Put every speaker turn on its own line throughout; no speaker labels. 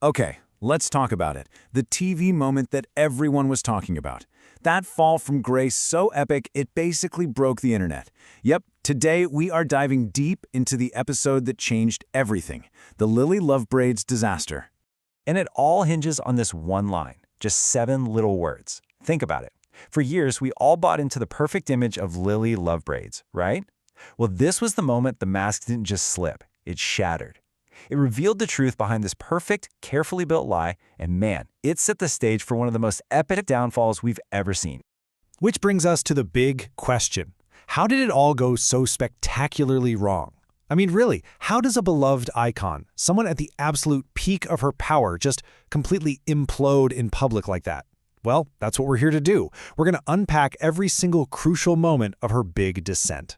Okay, let's talk about it. The TV moment that everyone was talking about. That fall from grace so epic, it basically broke the internet. Yep, today we are diving deep into the episode that changed everything, the Lily Lovebraids disaster.
And it all hinges on this one line, just 7 little words. Think about it. For years, we all bought into the perfect image of Lily Lovebraids, right? Well, this was the moment the mask didn't just slip, it shattered. It revealed the truth behind this perfect, carefully built lie, and man, it set the stage for one of the most epic downfalls we've ever seen.
Which brings us to the big question. How did it all go so spectacularly wrong? I mean, really, how does a beloved icon, someone at the absolute peak of her power, just completely implode in public like that? Well, that's what we're here to do. We're going to unpack every single crucial moment of her big descent.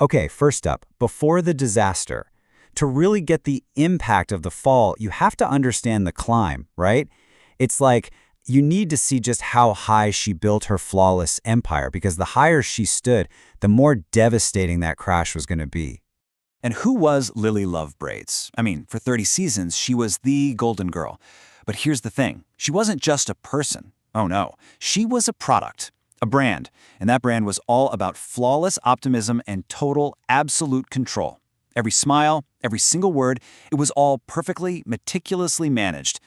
Okay, first up, before the disaster. To really get the impact of the fall, you have to understand the climb, right? It's like you need to see just how high she built her flawless empire, because the higher she stood, the more devastating that crash was going to be.
And who was Lily Lovebraids? I mean, for 30 seasons, she was the golden girl. But here's the thing. She wasn't just a person. Oh no. She was a product, a brand. And that brand was all about flawless optimism and total, absolute control. Every smile, every single word, it was all perfectly, meticulously managed.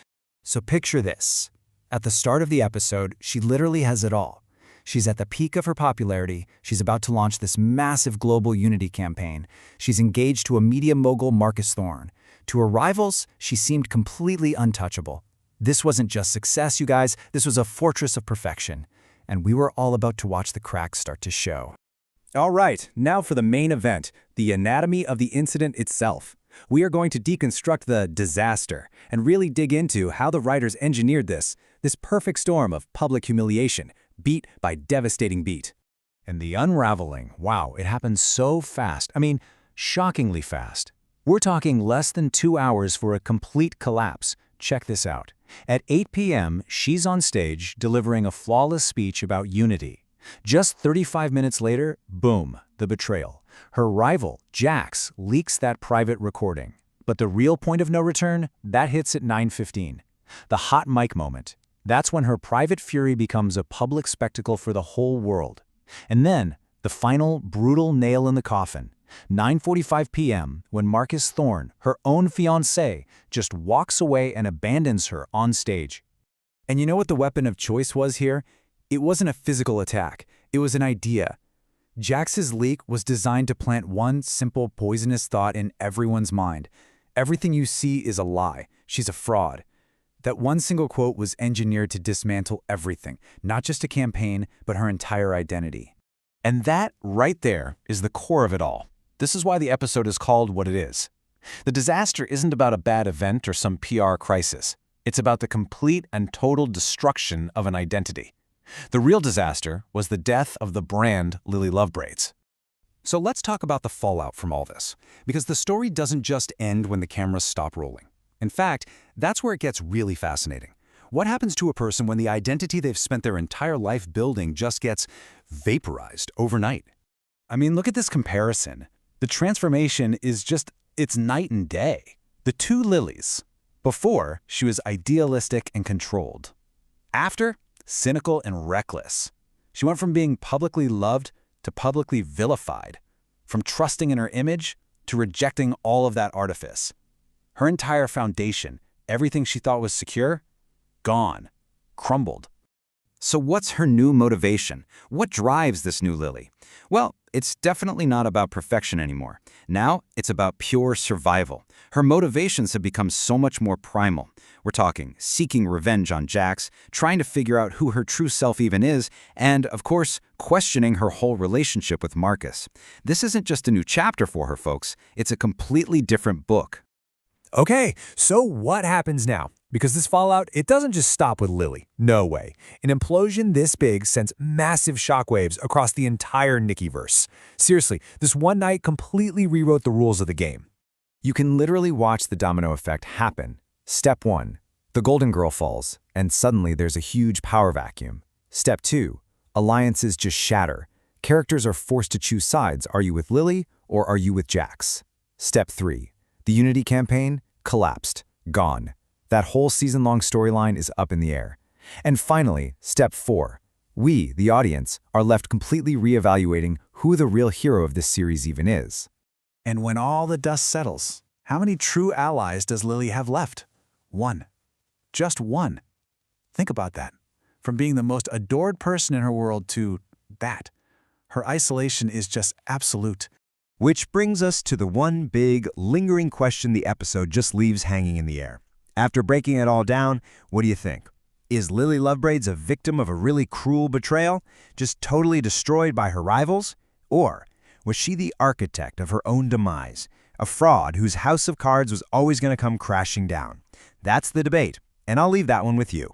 So picture this. At the start of the episode, she literally has it all. She's at the peak of her popularity. She's about to launch this massive global unity campaign. She's engaged to a media mogul, Marcus Thorne. To her rivals, she seemed completely untouchable. This wasn't just success, you guys. This was a fortress of perfection. And we were all about to watch the cracks start to show.
All right, now for the main event, the anatomy of the incident itself. We are going to deconstruct the disaster and really dig into how the writers engineered this perfect storm of public humiliation, beat by devastating beat.
And the unraveling, wow, it happened so fast. I mean, shockingly fast. We're talking less than 2 hours for a complete collapse. Check this out. At 8 p.m., she's on stage delivering a flawless speech about unity. Just 35 minutes later, boom, the betrayal. Her rival, Jax, leaks that private recording. But the real point of no return, that hits at 9:15. The hot mic moment. That's when her private fury becomes a public spectacle for the whole world. And then, the final brutal nail in the coffin. 9:45 p.m., when Marcus Thorne, her own fiancé, just walks away and abandons her on stage.
And you know what the weapon of choice was here? It wasn't a physical attack. It was an idea. Jax's leak was designed to plant one simple poisonous thought in everyone's mind. Everything you see is a lie. She's a fraud. That one single quote was engineered to dismantle everything, not just a campaign, but her entire identity.
And that, right there, is the core of it all. This is why the episode is called what it is. The disaster isn't about a bad event or some PR crisis. It's about the complete and total destruction of an identity. The real disaster was the death of the brand Lily Lovebraids.
So let's talk about the fallout from all this, because the story doesn't just end when the cameras stop rolling. In fact, that's where it gets really fascinating. What happens to a person when the identity they've spent their entire life building just gets vaporized overnight? I mean, look at this comparison. The transformation is it's night and day. The two Lilies. Before, she was idealistic and controlled. After, cynical and reckless. She went from being publicly loved to publicly vilified, from trusting in her image to rejecting all of that artifice. Her entire foundation, everything she thought was secure, gone, crumbled.
So what's her new motivation? What drives this new Lily? Well, it's definitely not about perfection anymore. Now, it's about pure survival. Her motivations have become so much more primal. We're talking seeking revenge on Jax, trying to figure out who her true self even is, and, of course, questioning her whole relationship with Marcus. This isn't just a new chapter for her, folks. It's a completely different book.
Okay, so what happens now? Because this fallout, it doesn't just stop with Lily. No way. An implosion this big sends massive shockwaves across the entire Nickiverse. Seriously, this one night completely rewrote the rules of the game. You can literally watch the domino effect happen. Step 1. The Golden Girl falls, and suddenly there's a huge power vacuum. Step 2. Alliances just shatter. Characters are forced to choose sides. Are you with Lily or are you with Jax? Step 3. The Unity campaign collapsed. Gone.
That whole season-long storyline is up in the air. And finally, step 4. We, the audience, are left completely reevaluating who the real hero of this series even is.
And when all the dust settles, how many true allies does Lily have left? One. Just one. Think about that. From being the most adored person in her world to that. Her isolation is just absolute.
Which brings us to the one big, lingering question the episode just leaves hanging in the air. After breaking it all down, what do you think? Is Lily Lovebraids a victim of a really cruel betrayal, just totally destroyed by her rivals? Or was she the architect of her own demise, a fraud whose house of cards was always going to come crashing down? That's the debate, and I'll leave that one with you.